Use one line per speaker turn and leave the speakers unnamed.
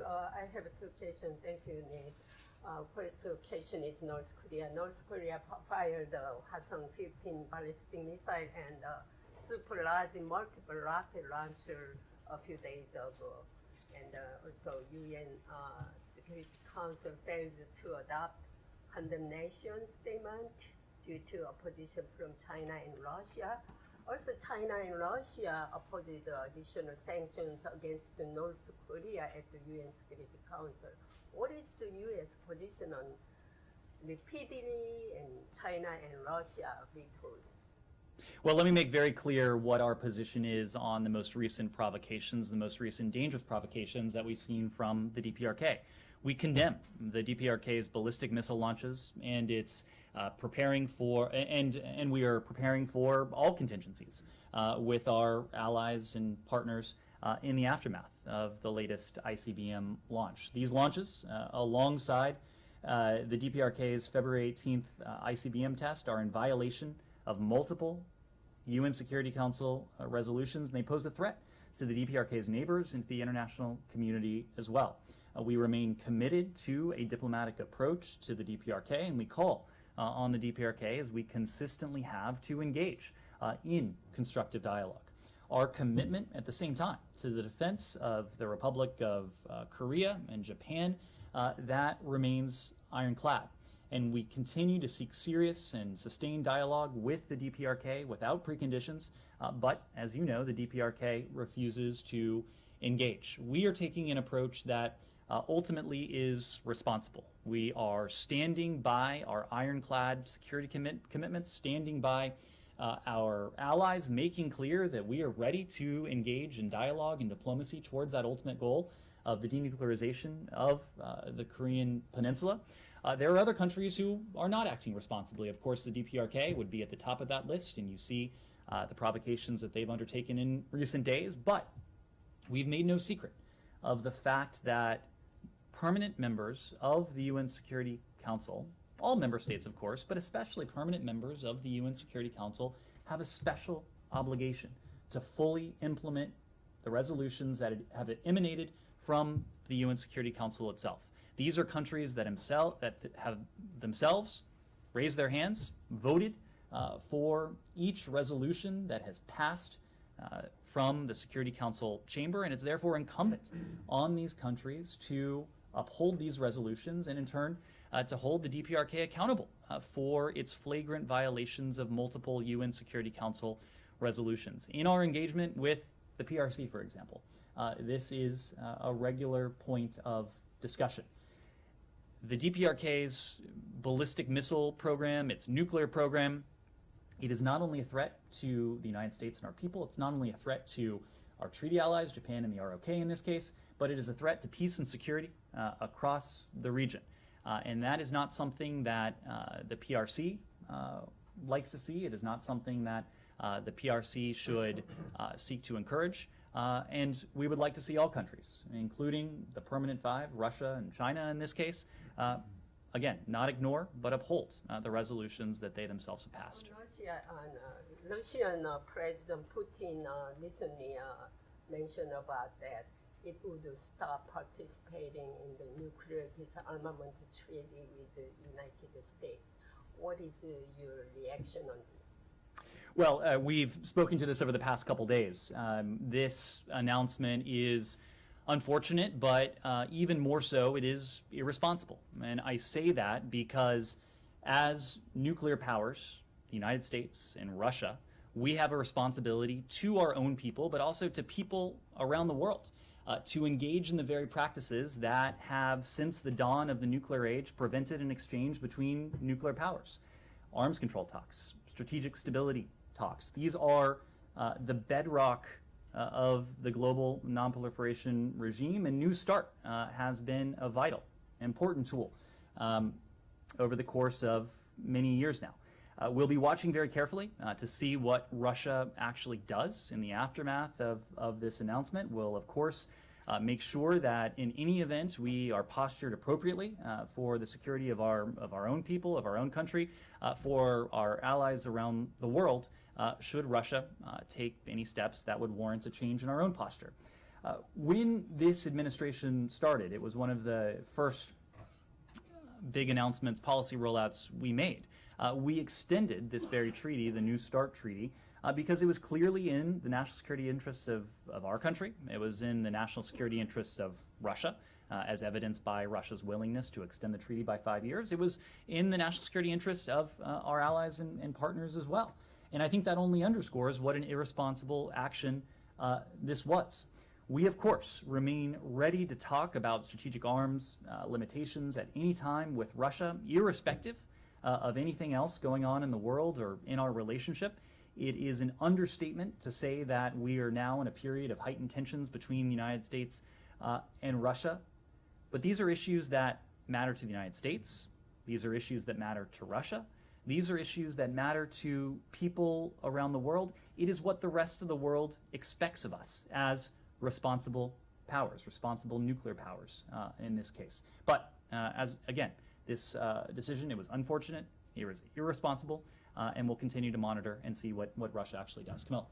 I have two questions. Thank you, Ned. First question is North Korea. North Korea fired the Hwasong-15 ballistic missile and super large multiple rocket launcher a few days ago. And also UN Security Council fails to adopt condemnation statement due to opposition from China and Russia. Also, China and Russia opposed the additional sanctions against North Korea at the UN Security Council. What is the U.S. position on repeatedly and China and Russia vetoes?
Well, let me make very clear what our position is on the most recent provocations, the most recent dangerous provocations that we've seen from the DPRK. We condemn the DPRK's ballistic missile launches, and it's preparing for, and we are preparing for all contingencies with our allies and partners in the aftermath of the latest ICBM launch. These launches, alongside the DPRK's February 18th ICBM test, are in violation of multiple UN Security Council resolutions, and they pose a threat to the DPRK's neighbors and to the international community as well. We remain committed to a diplomatic approach to the DPRK, and we call on the DPRK, as we consistently have, to engage in constructive dialogue. Our commitment at the same time to the defense of the Republic of Korea and Japan, that remains ironclad. And we continue to seek serious and sustained dialogue with the DPRK without preconditions, but as you know, the DPRK refuses to engage. We are taking an approach that ultimately is responsible. We are standing by our ironclad security commitments, standing by our allies, making clear that we are ready to engage in dialogue and diplomacy towards that ultimate goal of the denuclearization of the Korean Peninsula. There are other countries who are not acting responsibly. Of course, the DPRK would be at the top of that list, and you see the provocations that they've undertaken in recent days. But we've made no secret of the fact that permanent members of the UN Security Council, all member states of course, but especially permanent members of the UN Security Council, have a special obligation to fully implement the resolutions that have emanated from the UN Security Council itself. These are countries that have themselves raised their hands, voted for each resolution that has passed from the Security Council chamber, and it's therefore incumbent on these countries to uphold these resolutions and in turn to hold the DPRK accountable for its flagrant violations of multiple UN Security Council resolutions. In our engagement with the PRC, for example, this is a regular point of discussion. The DPRK's ballistic missile program, its nuclear program, it is not only a threat to the United States and our people, it's not only a threat to our treaty allies, Japan and the ROK in this case, but it is a threat to peace and security across the region. And that is not something that the PRC likes to see. It is not something that the PRC should seek to encourage. And we would like to see all countries, including the Permanent Five, Russia and China in this case, again, not ignore, but uphold the resolutions that they themselves have passed.
Russian President Putin recently mentioned about that it would stop participating in the nuclear disarmament treaty with the United States. What is your reaction on this?
Well, we've spoken to this over the past couple days. This announcement is unfortunate, but even more so, it is irresponsible. And I say that because as nuclear powers, the United States and Russia, we have a responsibility to our own people, but also to people around the world, to engage in the very practices that have, since the dawn of the nuclear age, prevented an exchange between nuclear powers. Arms control talks, strategic stability talks. These are the bedrock of the global nonproliferation regime, and New START has been a vital, important tool over the course of many years now. We'll be watching very carefully to see what Russia actually does in the aftermath of this announcement. We'll, of course, make sure that in any event we are postured appropriately for the security of our own people, of our own country, for our allies around the world, should Russia take any steps that would warrant a change in our own posture. When this administration started, it was one of the first big announcements, policy rollouts we made. We extended this very treaty, the New START Treaty, because it was clearly in the national security interests of our country. It was in the national security interests of Russia, as evidenced by Russia's willingness to extend the treaty by 5 years. It was in the national security interests of our allies and partners as well. And I think that only underscores what an irresponsible action this was. We, of course, remain ready to talk about strategic arms limitations at any time with Russia, irrespective of anything else going on in the world or in our relationship. It is an understatement to say that we are now in a period of heightened tensions between the United States and Russia. But these are issues that matter to the United States. These are issues that matter to Russia. These are issues that matter to people around the world. It is what the rest of the world expects of us as responsible powers, responsible nuclear powers in this case. But as again, this decision, it was unfortunate, it was irresponsible, and we'll continue to monitor and see what Russia actually does. Camilla.